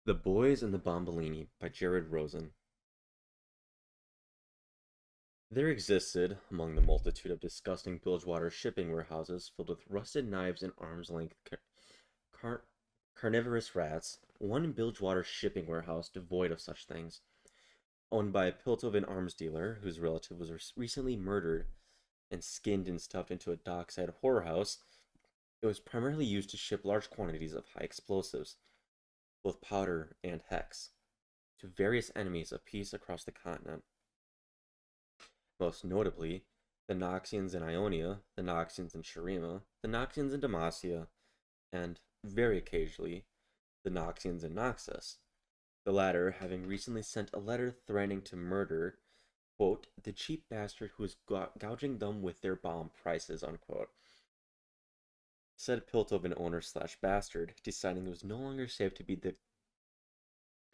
The Boys and the Bombolini by Jared Rosen. There existed, among the multitude of disgusting bilgewater shipping warehouses filled with rusted knives and arms-length car- carnivorous rats, one bilgewater shipping warehouse devoid of such things, owned by a Piltovan arms dealer whose relative was recently murdered and skinned and stuffed into a dockside horror house. It was primarily used to ship large quantities of high explosives, both powder and hex, to various enemies of peace across the continent. Most notably, the Noxians in Ionia, the Noxians in Shurima, the Noxians in Demacia, and, very occasionally, the Noxians in Noxus, the latter having recently sent a letter threatening to murder, quote, the cheap bastard who is gouging them with their bomb prices, unquote. Said Piltovan owner slash bastard, deciding it was no longer safe to be the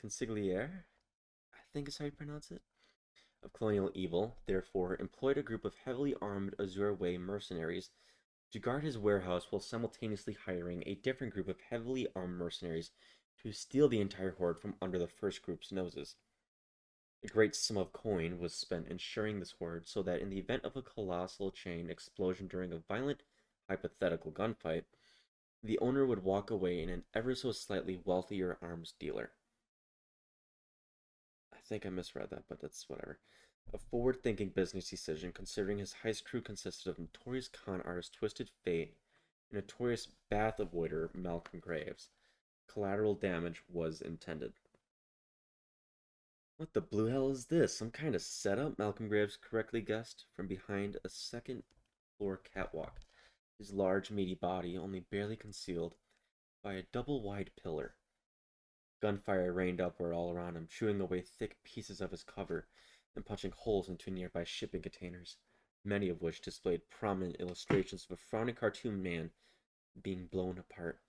consigliere, I think is how you pronounce it, of colonial evil, therefore employed a group of heavily armed Azure Way mercenaries to guard his warehouse while simultaneously hiring a different group of heavily armed mercenaries to steal the entire horde from under the first group's noses. A great sum of coin was spent ensuring this horde so that in the event of a colossal chain explosion during a violent hypothetical gunfight, the owner would walk away in an ever so slightly wealthier arms dealer. I think I misread that, but that's whatever. A forward thinking business decision considering his heist crew consisted of notorious con artist Twisted Fate and notorious bath avoider Malcolm Graves. Collateral damage was intended. What the blue hell is this? Some kind of setup? Malcolm Graves correctly guessed from behind a second floor catwalk, his large, meaty body only barely concealed by a double wide pillar. Gunfire rained upward all around him, chewing away thick pieces of his cover and punching holes into nearby shipping containers, many of which displayed prominent illustrations of a frowning cartoon man being blown apart.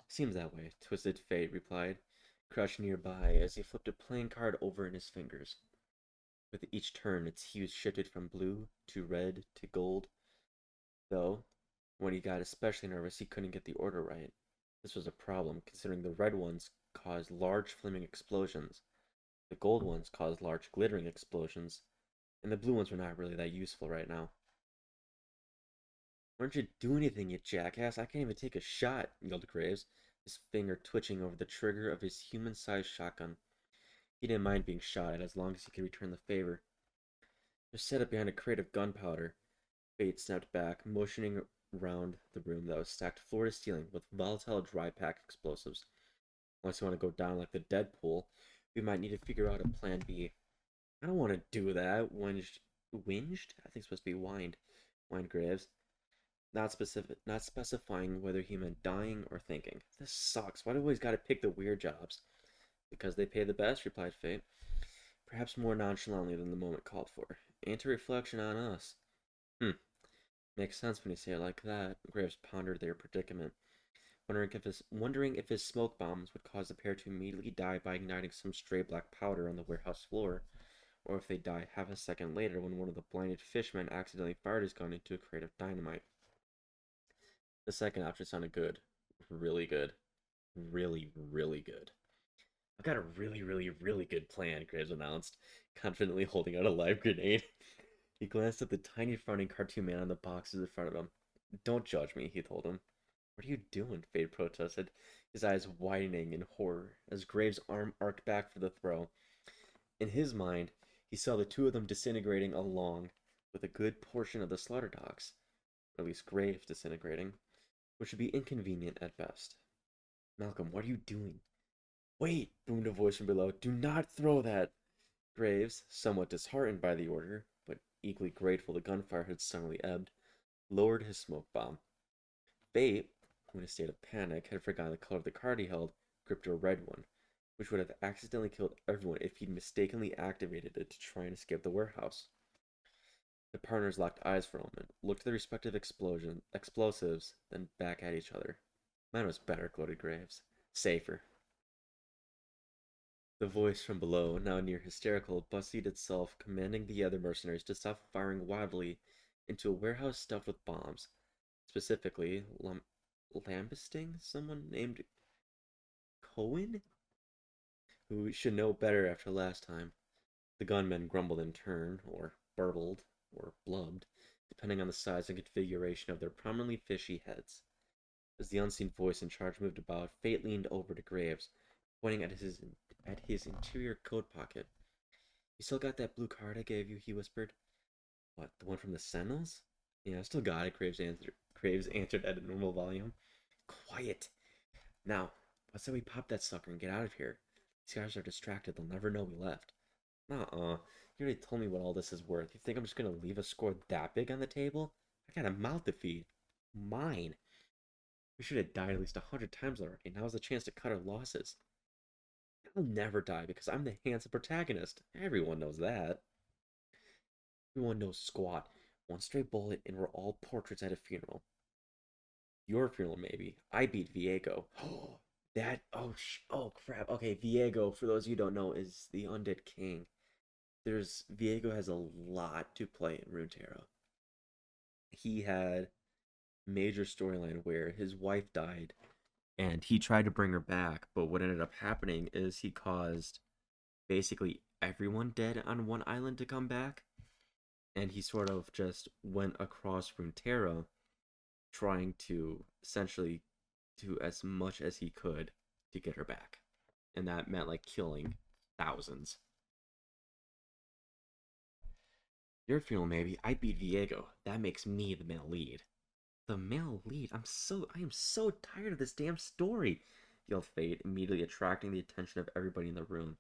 Seems that way, Twisted Fate replied, crouched nearby as he flipped a playing card over in his fingers. With each turn, its hues shifted from blue to red to gold, though, when he got especially nervous, he couldn't get the order right. This was a problem, considering the red ones caused large flaming explosions, the gold ones caused large glittering explosions, and the blue ones were not really that useful right now. Why don't you do anything, you jackass? I can't even take a shot, yelled Graves, his finger twitching over the trigger of his human-sized shotgun. He didn't mind being shot at as long as he could return the favor. They're set up behind a crate of gunpowder. Fate snapped back, motioning around the room that was stacked floor to ceiling with volatile dry pack explosives. Unless you want to go down like the Deadpool, we might need to figure out a plan B. I don't want to do that, whinged? I think it's supposed to be whined. Whined Graves. Not specifying whether he meant dying or thinking. This sucks. Why do we always gotta pick the weird jobs? Because they pay the best, replied Fate, perhaps more nonchalantly than the moment called for. Ain't a reflection on us. Hmm, makes sense when you say it like that. Graves pondered their predicament, wondering if his smoke bombs would cause the pair to immediately die by igniting some stray black powder on the warehouse floor, or if they'd die half a second later when one of the blinded fishmen accidentally fired his gun into a crate of dynamite. The second option sounded good. Really good. Really, really good. I've got a really, really, really good plan, Graves announced, confidently holding out a live grenade. He glanced at the tiny frowning cartoon man on the boxes in front of him. Don't judge me, he told him. What are you doing? Fade protested, his eyes widening in horror as Graves' arm arced back for the throw. In his mind, he saw the two of them disintegrating along with a good portion of the slaughter docks, or at least Graves disintegrating, which would be inconvenient at best. Malcolm, what are you doing? Wait, boomed a voice from below. Do not throw that! Graves, somewhat disheartened by the order, but equally grateful the gunfire had suddenly ebbed, lowered his smoke bomb. Fate, who in a state of panic had forgotten the color of the card he held, gripped a red one, which would have accidentally killed everyone if he'd mistakenly activated it to try and escape the warehouse. The partners locked eyes for a moment, looked at the respective explosives, then back at each other. Mine was better, gloated Graves. Safer. The voice from below, now near hysterical, busied itself commanding the other mercenaries to stop firing wildly into a warehouse stuffed with bombs, specifically lambasting someone named Cohen? who should know better after last time. The gunmen grumbled in turn, or burbled, or blubbed, depending on the size and configuration of their prominently fishy heads. As the unseen voice in charge moved about, Fate leaned over to Graves, pointing at his interior coat pocket. "You still got that blue card I gave you?" he whispered. "What, the one from the Sentinels?" "Yeah, I still got it," Graves answered at a normal volume. "Quiet! Now, let's say we pop that sucker and get out of here. These guys are distracted. They'll never know we left." "Nuh-uh. You already told me what all this is worth. You think I'm just gonna leave a score that big on the table? I got a mouth to feed. Mine. We should have died at least 100 times already. Now's the chance to cut our losses." "I'll never die because I'm the handsome protagonist. Everyone knows that." "Everyone knows squat. One stray bullet and we're all portraits at a funeral." "Your funeral, maybe. I beat Viego." Oh crap. Okay, Viego, for those of you who don't know, is the undead king. Viego has a lot to play in Runeterra. He had major storyline where his wife died and he tried to bring her back, but what ended up happening is he caused basically everyone dead on one island to come back, and he sort of just went across Runeterra trying to essentially do as much as he could to get her back. And that meant like killing thousands. "Your funeral, maybe. I beat Viego. That makes me the male lead." "The male lead? I am so tired of this damn story," yelled Fate, immediately attracting the attention of everybody in the room.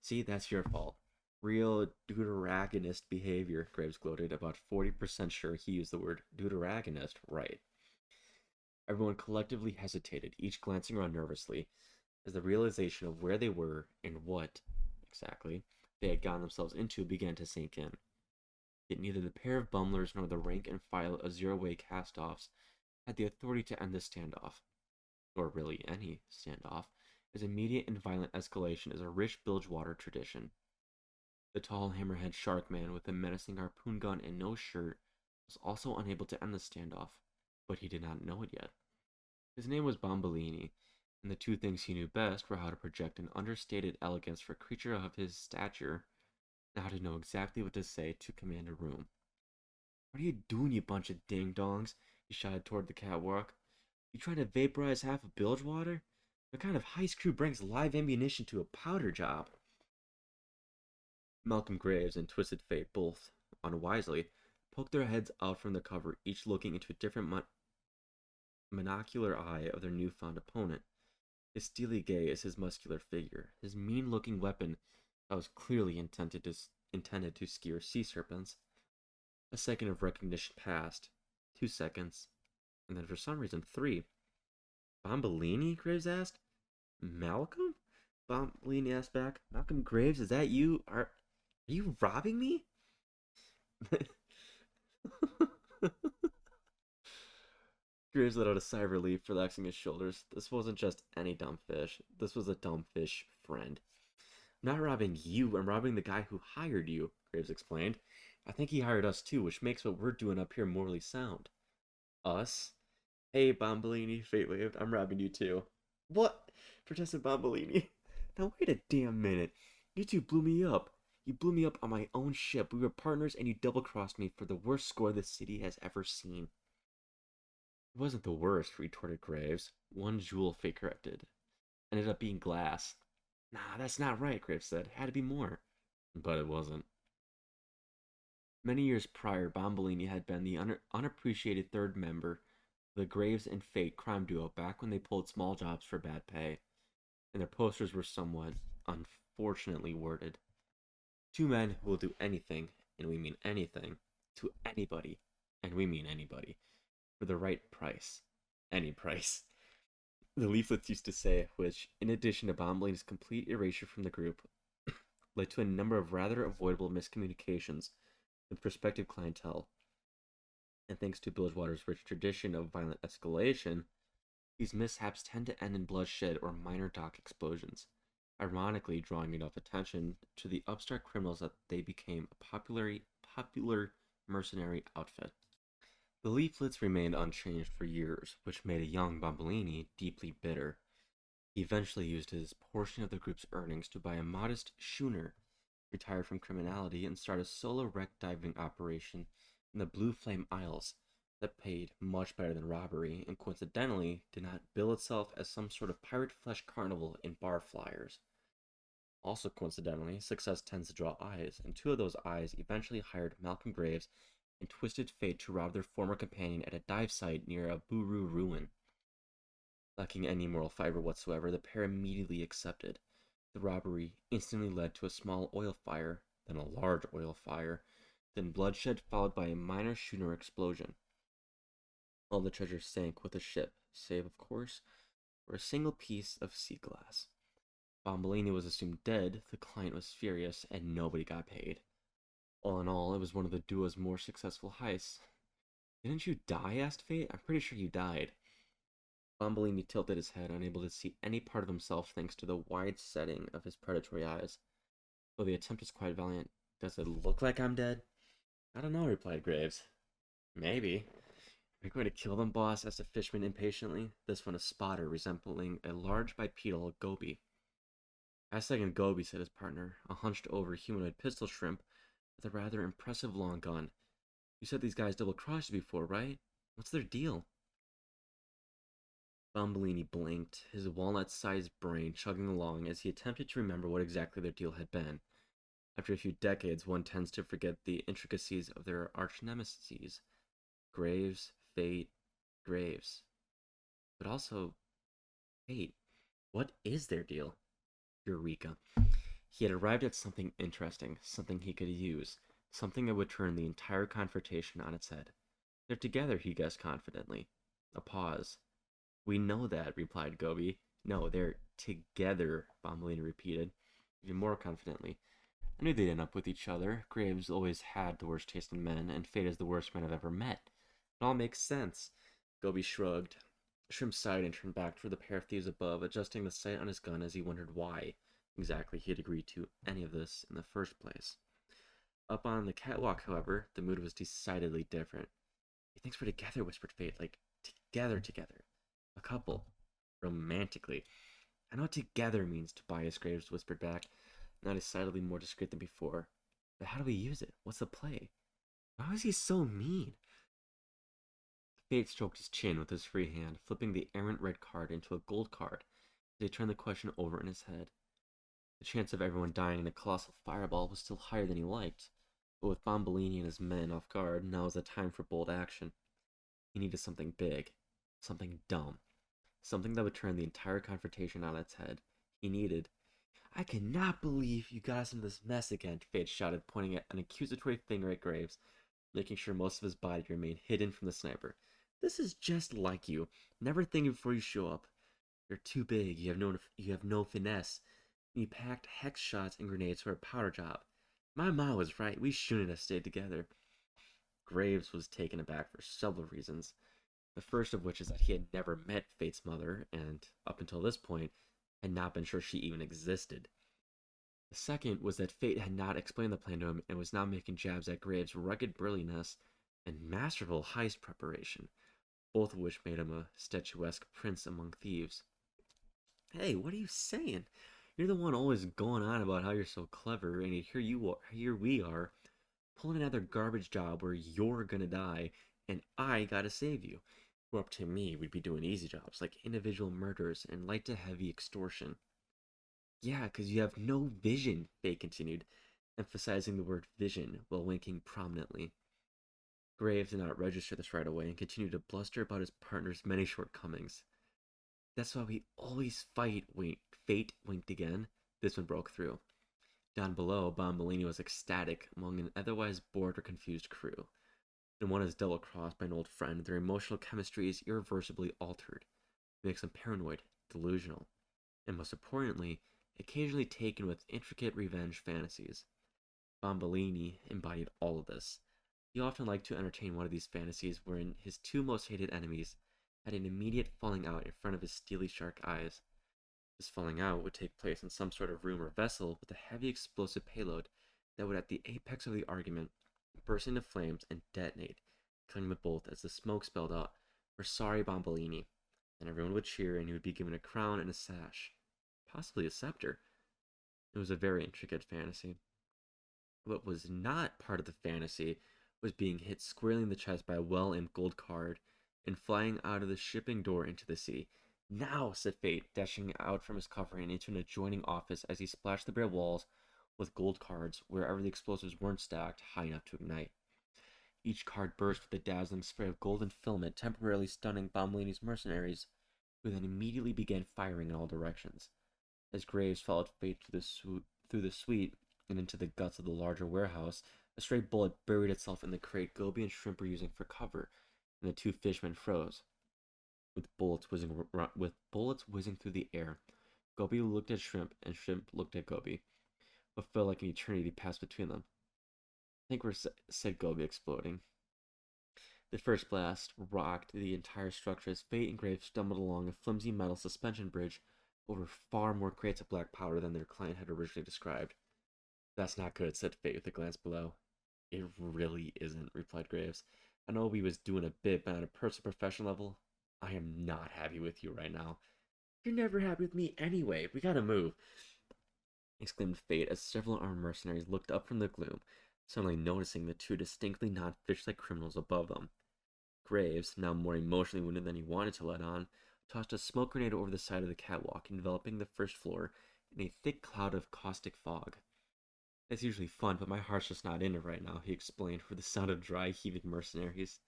"See, that's your fault. Real deuteragonist behavior," Graves gloated, about 40% sure he used the word deuteragonist right. Everyone collectively hesitated, each glancing around nervously, as the realization of where they were and what, exactly, they had gotten themselves into began to sink in. Yet neither the pair of bumblers nor the rank and file of zero-way cast-offs had the authority to end this standoff, or really any standoff, as immediate and violent escalation is a rich Bilgewater tradition. The tall hammerhead shark man with a menacing harpoon gun and no shirt was also unable to end the standoff, but he did not know it yet. His name was Bombolini, and the two things he knew best were how to project an understated elegance for a creature of his stature, and how to know exactly what to say to command a room. "What are you doing, you bunch of ding-dongs?" he shouted toward the catwalk. "You trying to vaporize half of Bilgewater? What kind of heist crew brings live ammunition to a powder job?" Malcolm Graves and Twisted Fate both, unwisely, poked their heads out from the cover, each looking into a different monocular eye of their newfound opponent. His steely gaze, his muscular figure, his mean-looking weapon that was clearly intended to skewer sea serpents. A second of recognition passed, 2 seconds, and then for some reason 3. "Bombolini?" Graves asked. "Malcolm?" Bombolini asked back. "Malcolm Graves, is that you? Are you robbing me?" Graves let out a sigh of relief, relaxing his shoulders. This wasn't just any dumb fish. This was a dumb fish friend. "I'm not robbing you, I'm robbing the guy who hired you," Graves explained. "I think he hired us too, which makes what we're doing up here morally sound." "Us? Hey, Bombolini," Fate waved. "I'm robbing you too." "What?" protested Bombolini. "Now wait a damn minute. You two blew me up. You blew me up on my own ship. We were partners and you double-crossed me for the worst score this city has ever seen." "It wasn't the worst," retorted Graves. "One jewel," Fate corrected. "Ended up being glass." "Nah, that's not right," Graves said. "Had to be more." But it wasn't. Many years prior, Bombolini had been the unappreciated third member of the Graves and Fate crime duo back when they pulled small jobs for bad pay, and their posters were somewhat unfortunately worded. "Two men who will do anything, and we mean anything, to anybody, and we mean anybody, for the right price. Any price," the leaflets used to say, which, in addition to Bombolini's complete erasure from the group, led to a number of rather avoidable miscommunications with prospective clientele. And thanks to Bilgewater's rich tradition of violent escalation, these mishaps tend to end in bloodshed or minor dock explosions, ironically drawing enough attention to the upstart criminals that they became a popular mercenary outfit. The leaflets remained unchanged for years, which made a young Bombolini deeply bitter. He eventually used his portion of the group's earnings to buy a modest schooner, retire from criminality, and start a solo wreck diving operation in the Blue Flame Isles that paid much better than robbery and coincidentally did not bill itself as some sort of pirate flesh carnival in bar flyers. Also coincidentally, success tends to draw eyes, and two of those eyes eventually hired Malcolm Graves and Twisted Fate to rob their former companion at a dive site near a Buru ruin. Lacking any moral fiber whatsoever, the pair immediately accepted. The robbery instantly led to a small oil fire, then a large oil fire, then bloodshed followed by a minor schooner explosion. All the treasure sank with the ship, save, of course, for a single piece of sea glass. Bombolini was assumed dead, the client was furious, and nobody got paid. All in all, it was one of the duo's more successful heists. Didn't you die? Asked Fate. I'm pretty sure you died. Bombolini tilted his head, unable to see any part of himself thanks to the wide setting of his predatory eyes. Though the attempt is quite valiant. Does it look like I'm dead? I don't know, replied Graves. Maybe. Are you going to kill them, boss? Asked the fishman impatiently, this one a spotter resembling a large bipedal goby. I second goby, said his partner, a hunched-over humanoid pistol shrimp with a rather impressive long gun. You said these guys double-crossed you before, right? What's their deal? Bombolini blinked, his walnut-sized brain chugging along as he attempted to remember what exactly their deal had been. After a few decades, one tends to forget the intricacies of their arch-nemeses. Graves, Fate, Graves. But also, Fate. What is their deal? Eureka. He had arrived at something interesting, something he could use, something that would turn the entire confrontation on its head. They're together, he guessed confidently. A pause. We know that, replied Gobi. No, they're together, Bombolini repeated, even more confidently. I knew they'd end up with each other. Graves always had the worst taste in men, and Fate is the worst man I've ever met. It all makes sense. Gobi shrugged. Shrimp sighed and turned back toward the pair of thieves above, adjusting the sight on his gun as he wondered why exactly he had agreed to any of this in the first place. Up on the catwalk, however, the mood was decidedly different. He thinks we're together, whispered Fate, like together. A couple. Romantically. I know what together means, Tobias Graves whispered back, now decidedly more discreet than before. But how do we use it? What's the play? Why was he so mean? Fate stroked his chin with his free hand, flipping the errant red card into a gold card as he turned the question over in his head. The chance of everyone dying in a colossal fireball was still higher than he liked, but with Bombolini and his men off guard, now was the time for bold action. He needed something big, something dumb, something that would turn the entire confrontation on its head. He needed. I cannot believe you got us into this mess again, Fate shouted, pointing at an accusatory finger at Graves, making sure most of his body remained hidden from the sniper. This is just like you. Never thinking before you show up. You're too big. You have no finesse. You packed hex shots and grenades for a powder job. My ma was right. We shouldn't have stayed together. Graves was taken aback for several reasons. The first of which is that he had never met Fate's mother, and up until this point, had not been sure she even existed. The second was that Fate had not explained the plan to him and was now making jabs at Graves' rugged burliness and masterful heist preparation, both of which made him a statuesque prince among thieves. Hey, what are you saying? You're the one always going on about how you're so clever, and here we are, pulling another garbage job where you're gonna die, and I gotta save you. If it were up to me, we'd be doing easy jobs like individual murders and light to heavy extortion. Yeah, 'cause you have no vision, Faye continued, emphasizing the word vision while winking prominently. Graves did not register this right away and continued to bluster about his partner's many shortcomings. That's why we always fight, Fate winked again. This one broke through. Down below, Bombolini was ecstatic among an otherwise bored or confused crew. And one is double-crossed by an old friend, their emotional chemistry is irreversibly altered. It makes them paranoid, delusional, and most importantly, occasionally taken with intricate revenge fantasies. Bombolini embodied all of this. He often liked to entertain one of these fantasies wherein his two most hated enemies had an immediate falling out in front of his steely shark eyes. This falling out would take place in some sort of room or vessel with a heavy explosive payload that would, at the apex of the argument, burst into flames and detonate, killing them both as the smoke spelled out, "We're sorry, Bombolini." Then everyone would cheer, and he would be given a crown and a sash, possibly a scepter. It was a very intricate fantasy. What was not part of the fantasy was being hit squarely in the chest by a well aimed gold card and flying out of the shipping door into the sea. Now, said Fate, dashing out from his covering and into an adjoining office as he splashed the bare walls with gold cards wherever the explosives weren't stacked high enough to ignite. Each card burst with a dazzling spray of golden filament, temporarily stunning Bombolini's mercenaries, who then immediately began firing in all directions. As Graves followed Fate through the suite and into the guts of the larger warehouse, a stray bullet buried itself in the crate Gobi and Shrimp were using for cover, and the two fishmen froze. With bullets whizzing through the air, Gobi looked at Shrimp, and Shrimp looked at Gobi. What felt like an eternity passed between them. "Think we're," said Gobi, exploding. The first blast rocked the entire structure as Fate and Graves stumbled along a flimsy metal suspension bridge over far more crates of black powder than their client had originally described. "That's not good," said Fate with a glance below. "It really isn't," replied Graves. "I know we was doing a bit, but on a personal professional level, I am not happy with you right now." "You're never happy with me anyway. We gotta move," exclaimed Fate as several armed mercenaries looked up from the gloom, suddenly noticing the two distinctly non-fish-like criminals above them. Graves, now more emotionally wounded than he wanted to let on, tossed a smoke grenade over the side of the catwalk, enveloping the first floor in a thick cloud of caustic fog. "That's usually fun, but my heart's just not in it right now," he explained, for the sound of dry, heaving mercenaries.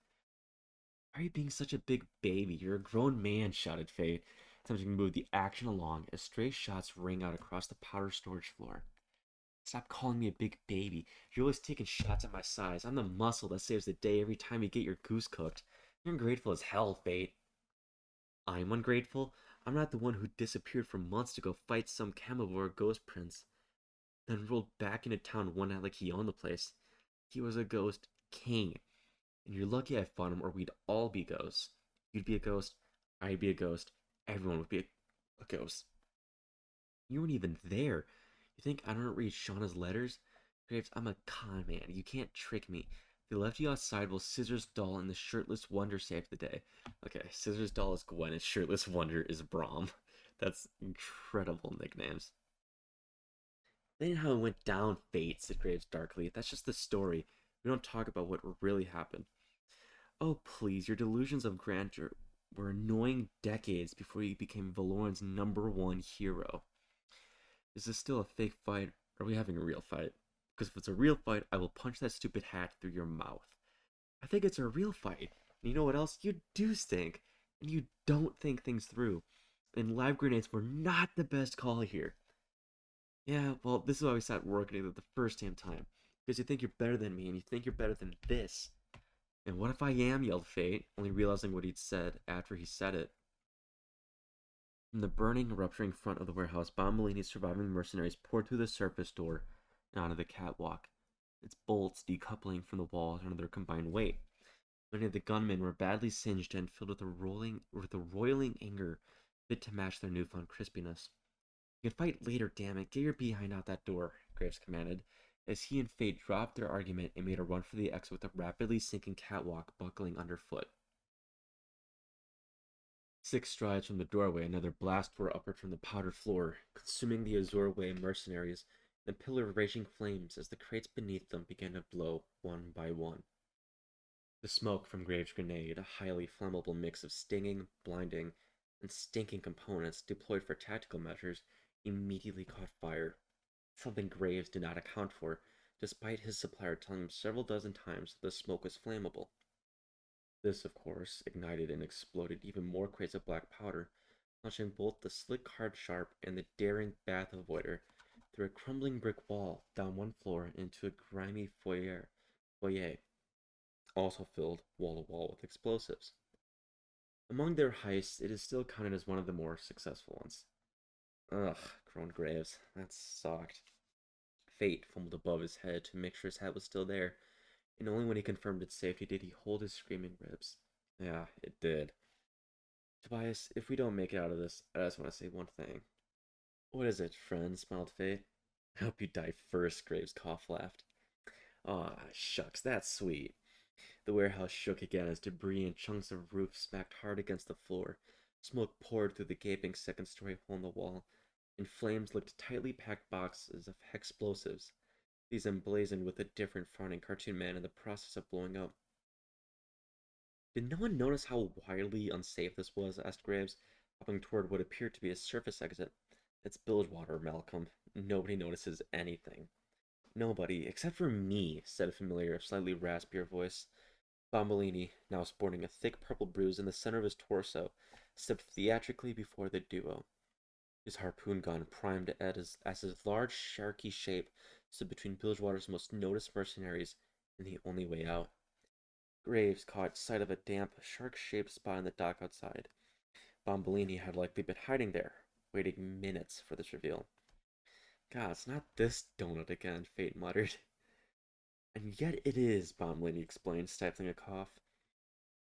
"Why are you being such a big baby? You're a grown man," shouted Fate, attempting to move the action along as stray shots rang out across the powder storage floor. "Stop calling me a big baby. You're always taking shots at my size. I'm the muscle that saves the day every time you get your goose cooked. You're ungrateful as hell, Fate." "I'm ungrateful? I'm not the one who disappeared for months to go fight some Camivore ghost prince, then rolled back into town one night like he owned the place. He was a ghost king, and you're lucky I fought him, or we'd all be ghosts. You'd be a ghost, I'd be a ghost, everyone would be a ghost. You weren't even there. You think I don't read Shauna's letters? Graves, I'm a con man. You can't trick me. They left you outside while Scissors Doll and the Shirtless Wonder saved the day." Okay, Scissors Doll is Gwen and Shirtless Wonder is Brom. That's incredible nicknames. "That ain't how it went down, Fate," said Graves darkly. "That's just the story. We don't talk about what really happened." "Oh, please, your delusions of grandeur were annoying decades before you became Valoran's #1 hero. Is this still a fake fight? Or are we having a real fight? Because if it's a real fight, I will punch that stupid hat through your mouth." "I think it's a real fight. And you know what else? You do stink. And you don't think things through. And live grenades were not the best call here." "Yeah, well, this is why we stopped working together the first damn time. Because you think you're better than me, and you think you're better than this." "And what if I am?" yelled Fate, only realizing what he'd said after he said it. From the burning, rupturing front of the warehouse, Bombolini's surviving mercenaries poured through the surface door and onto the catwalk, its bolts decoupling from the walls under their combined weight. Many of the gunmen were badly singed and filled with a roiling anger fit to match their newfound crispiness. "You can fight later, damn it. Get your behind out that door," Graves commanded, as he and Fate dropped their argument and made a run for the exit with the rapidly sinking catwalk buckling underfoot. 6 strides from the doorway, another blast tore upward from the powdered floor, consuming the Azorway mercenaries in a pillar of raging flames as the crates beneath them began to blow one by one. The smoke from Graves' grenade, a highly flammable mix of stinging, blinding, and stinking components deployed for tactical measures, immediately caught fire, something Graves did not account for, despite his supplier telling him several dozen times that the smoke was flammable. This, of course, ignited and exploded even more crates of black powder, launching both the slick card sharp and the daring bath avoider through a crumbling brick wall down one floor into a grimy foyer, also filled wall to wall with explosives. Among their heists, it is still counted as one of the more successful ones. "Ugh," groaned Graves. "That sucked." Fate fumbled above his head to make sure his hat was still there, and only when he confirmed its safety did he hold his screaming ribs. "Yeah, it did. Tobias, if we don't make it out of this, I just want to say one thing." "What is it, friend?" smiled Fate. "I hope you die first," Graves' cough laughed. "Aw, shucks, that's sweet." The warehouse shook again as debris and chunks of roof smacked hard against the floor. Smoke poured through the gaping second-story hole in the wall, and flames licked tightly packed boxes of explosives, these emblazoned with a different frowning cartoon man in the process of blowing up. Did no one notice how wildly unsafe this was? Asked Graves, hopping toward what appeared to be a surface exit. It's bilge water, Malcolm. Nobody notices anything. Nobody, except for me, said a familiar, slightly raspier voice. Bombolini, now sporting a thick purple bruise in the center of his torso, stepped theatrically before the duo. His harpoon gun primed as his large, sharky shape stood between Bilgewater's most noticed mercenaries and the only way out. Graves caught sight of a damp, shark-shaped spot in the dock outside. Bombolini had likely been hiding there, waiting minutes for this reveal. God, it's not this donut again, Fate muttered. And yet it is, Bombolini explained, stifling a cough.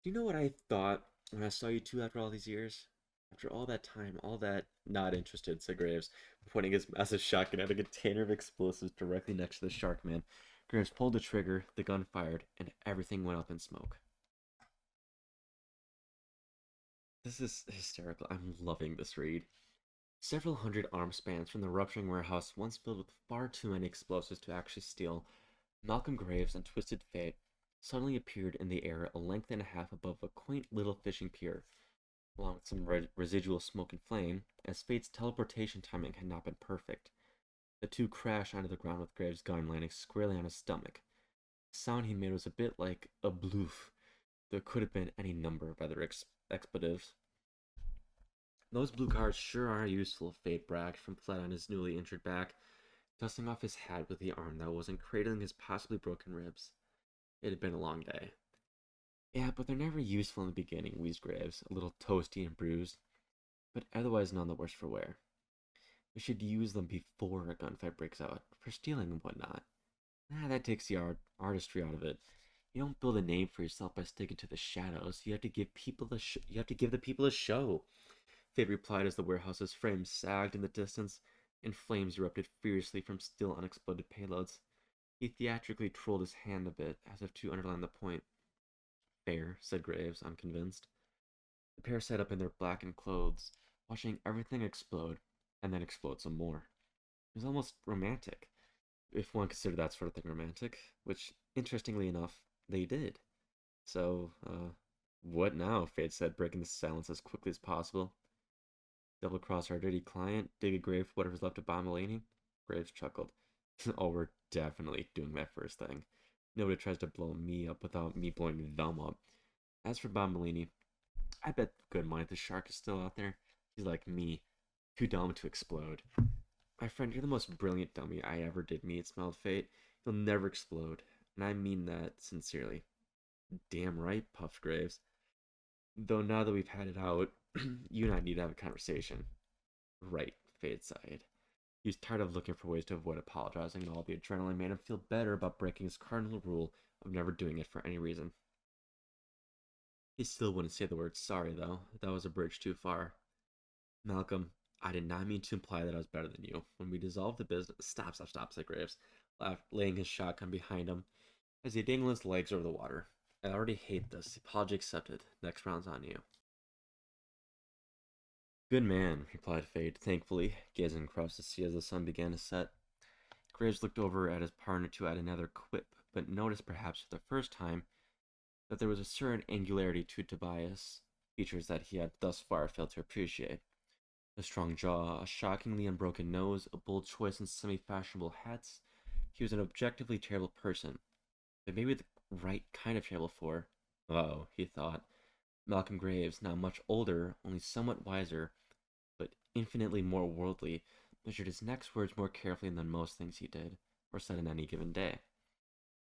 Do you know what I thought when I saw you two after all these years? After all that time, all that not interested, said Graves, pointing his massive shotgun at a container of explosives directly next to the shark man. Graves pulled the trigger, the gun fired, and everything went up in smoke. This is hysterical. I'm loving this read. Several hundred arm spans from the rupturing warehouse, once filled with far too many explosives to actually steal, Malcolm Graves and Twisted Fate suddenly appeared in the air a length and a half above a quaint little fishing pier, along with some residual smoke and flame, as Fate's teleportation timing had not been perfect. The two crashed onto the ground with Graves' gun landing squarely on his stomach. The sound he made was a bit like a bloof. There could have been any number of other expletives. Those blue cards sure are useful, Fate bragged from flat on his newly injured back, dusting off his hat with the arm that wasn't cradling his possibly broken ribs. It had been a long day. Yeah, but they're never useful in the beginning, wheezed Graves, a little toasty and bruised, but otherwise none the worse for wear. We should use them before a gunfight breaks out, for stealing and whatnot. That takes the artistry out of it. You don't build a name for yourself by sticking to the shadows. You have to give you have to give the people a show. Fate replied as the warehouse's frame sagged in the distance, and flames erupted furiously from still unexploded payloads. He theatrically trolled his hand a bit, as if to underline the point. Fair, said Graves, unconvinced. The pair sat up in their blackened clothes, watching everything explode, and then explode some more. It was almost romantic, if one considered that sort of thing romantic, which, interestingly enough, they did. So, what now? Fate said, breaking the silence as quickly as possible. Double cross our dirty client, dig a grave for whatever's left of Bombolini? Graves chuckled. Oh, we're definitely doing that first thing. Nobody tries to blow me up without me blowing them up. As for Bombolini, I bet good money the shark is still out there. He's like me, too dumb to explode. My friend, you're the most brilliant dummy I ever did meet, smiled Fate. He'll never explode, and I mean that sincerely. Damn right, puffed Graves. Though now that we've had it out, you and I need to have a conversation. Right, Fate sighed. He was tired of looking for ways to avoid apologizing, and all the adrenaline made him feel better about breaking his cardinal rule of never doing it for any reason. He still wouldn't say the word sorry, though. That was a bridge too far. Malcolm, I did not mean to imply that I was better than you. When we dissolved the business... Stop, said Graves, laying his shotgun behind him as he dangled his legs over the water. I already hate this. Apology accepted. Next round's on you. Good man, replied Fate, thankfully, gazing across the sea as the sun began to set. Graves looked over at his partner to add another quip, but noticed perhaps for the first time that there was a certain angularity to Tobias, features that he had thus far failed to appreciate. A strong jaw, a shockingly unbroken nose, a bold choice in semi-fashionable hats. He was an objectively terrible person, but maybe the right kind of terrible for, oh, he thought, Malcolm Graves, now much older, only somewhat wiser, but infinitely more worldly, measured his next words more carefully than most things he did, or said in any given day,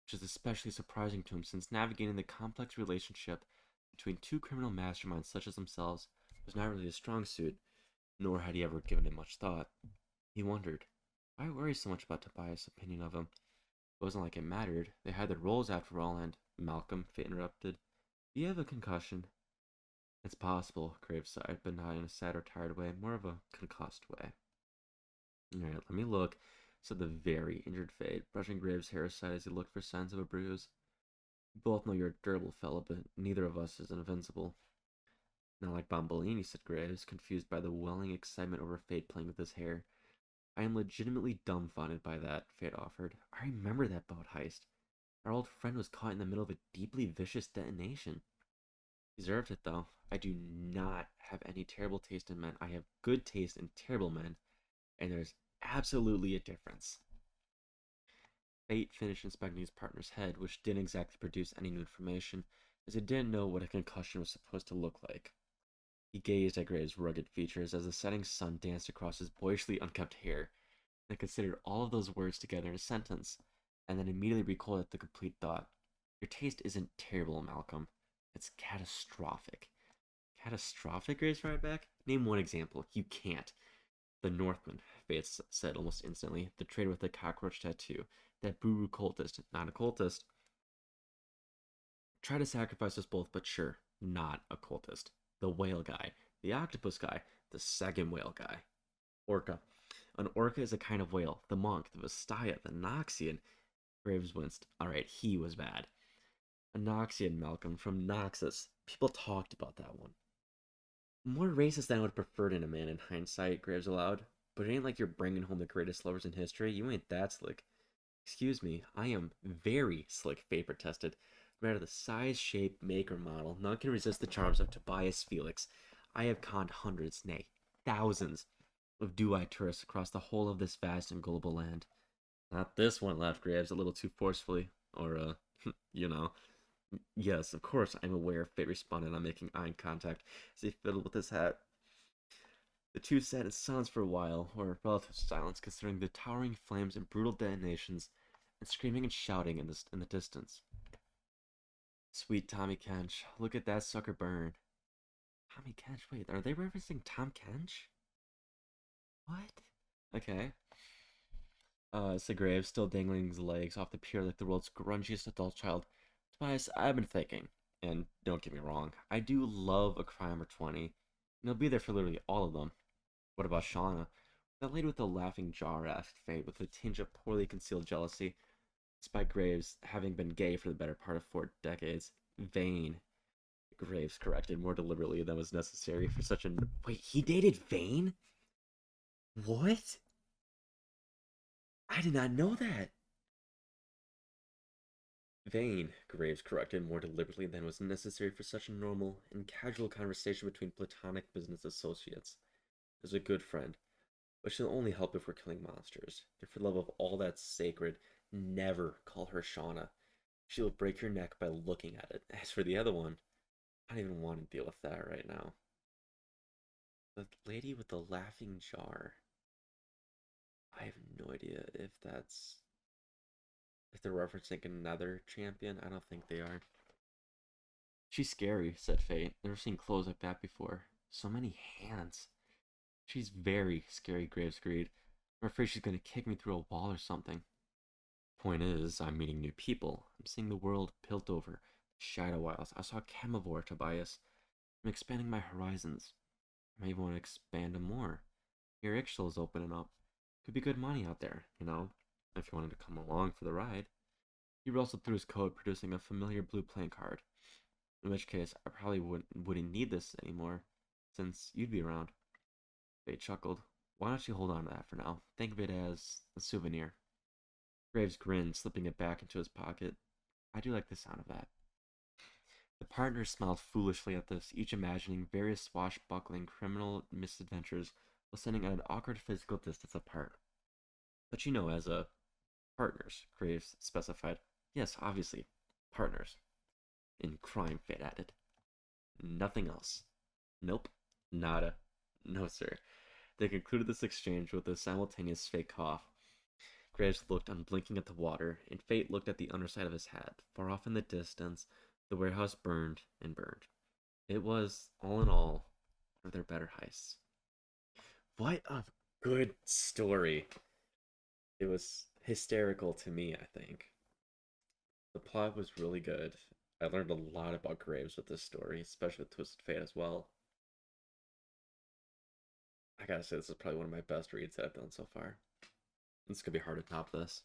which is especially surprising to him since navigating the complex relationship between two criminal masterminds such as themselves was not really his strong suit, nor had he ever given it much thought. He wondered, why worry so much about Tobias' opinion of him? It wasn't like it mattered. They had their roles after all, and Malcolm, Fate interrupted. Do you have a concussion? It's possible, Graves sighed, but not in a sad or tired way, more of a concussed way. Alright, let me look, said the very injured Fate, brushing Graves' hair aside as he looked for signs of a bruise. We both know you're a durable fellow, but neither of us is invincible. Not like Bombolini, said Graves, confused by the welling excitement over Fate playing with his hair. I am legitimately dumbfounded by that, Fate offered. I remember that boat heist. Our old friend was caught in the middle of a deeply vicious detonation. Deserved it, though. I do not have any terrible taste in men. I have good taste in terrible men, and there's absolutely a difference. Fate finished inspecting his partner's head, which didn't exactly produce any new information, as he didn't know what a concussion was supposed to look like. He gazed at Gray's rugged features as the setting sun danced across his boyishly unkempt hair, and considered all of those words together in a sentence, and then immediately recalled it the complete thought. Your taste isn't terrible, Malcolm. It's catastrophic. Catastrophic, Grace right back? Name one example. You can't. The Northman, Fates said almost instantly. The trader with the cockroach tattoo. That Buru cultist. Not a cultist. Try to sacrifice us both, but sure, not a cultist. The whale guy. The octopus guy. The second whale guy. Orca. An orca is a kind of whale. The monk, the Vastaya, the Noxian. Graves winced. Alright, he was bad. A Noxian, Malcolm, from Noxus. People talked about that one. More racist than I would have preferred in a man in hindsight, Graves allowed. But it ain't like you're bringing home the greatest lovers in history. You ain't that slick. Excuse me, I am very slick, Faye protested. No matter the size, shape, make, or model, none can resist the charms of Tobias Felix. I have conned hundreds, nay, thousands of do-eyed tourists across the whole of this vast and global land. Not this one, laughed Graves a little too forcefully. Or, you know. Yes, of course I'm aware, Fate responded on making eye contact as he fiddled with his hat. The two sat in silence for a while, or relative silence, considering the towering flames and brutal detonations, and screaming and shouting in the distance. Sweet Tommy Kench, look at that sucker burn. Tommy Kench, wait, are they referencing Tom Kench? What? Okay. Said Graves, still dangling his legs off the pier like the world's grungiest adult child. Tobias, I've been thinking, and don't get me wrong, I do love a crime or 20, and I'll be there for literally all of them. What about Shauna? That lady with the laughing jaw, asked Faye, with a tinge of poorly concealed jealousy, despite Graves having been gay for the better part of 4 decades. Vain, Graves corrected more deliberately than was necessary for such an. Wait, he dated Vane? What? I did not know that. Vane, Graves corrected more deliberately than was necessary for such a normal and casual conversation between platonic business associates. Is a good friend, but she'll only help if we're killing monsters. And for the love of all that's sacred, never call her Shauna. She'll break your neck by looking at it. As for the other one, I don't even want to deal with that right now. The lady with the laughing jar. I have no idea if they're referencing another champion. I don't think they are. She's scary, said Fate. Never seen clothes like that before. So many hands. She's very scary, Graves agreed. I'm afraid she's going to kick me through a wall or something. Point is, I'm meeting new people. I'm seeing the world built over. Shadow Wilds. I saw Camivore, Tobias. I'm expanding my horizons. I may even want to expand them more. Your Ixchel is opening up. Could be good money out there, if you wanted to come along for the ride. He rustled through his coat, producing a familiar blue playing card. In which case, I probably wouldn't need this anymore, since you'd be around. Faye chuckled. Why don't you hold on to that for now? Think of it as a souvenir. Graves grinned, slipping it back into his pocket. I do like the sound of that. The partners smiled foolishly at this, each imagining various swashbuckling criminal misadventures while standing at an awkward physical distance apart. But as a partners, Graves specified. Yes, obviously, partners. In crime, Fate added. Nothing else. Nope. Nada. No, sir. They concluded this exchange with a simultaneous fake cough. Graves looked unblinking at the water, and Fate looked at the underside of his hat. Far off in the distance, the warehouse burned and burned. It was, all in all, one of their better heists. What a good story. It was hysterical to me, I think. The plot was really good. I learned a lot about Graves with this story, especially with Twisted Fate as well. I gotta say, this is probably one of my best reads that I've done so far. It's gonna be hard to top this.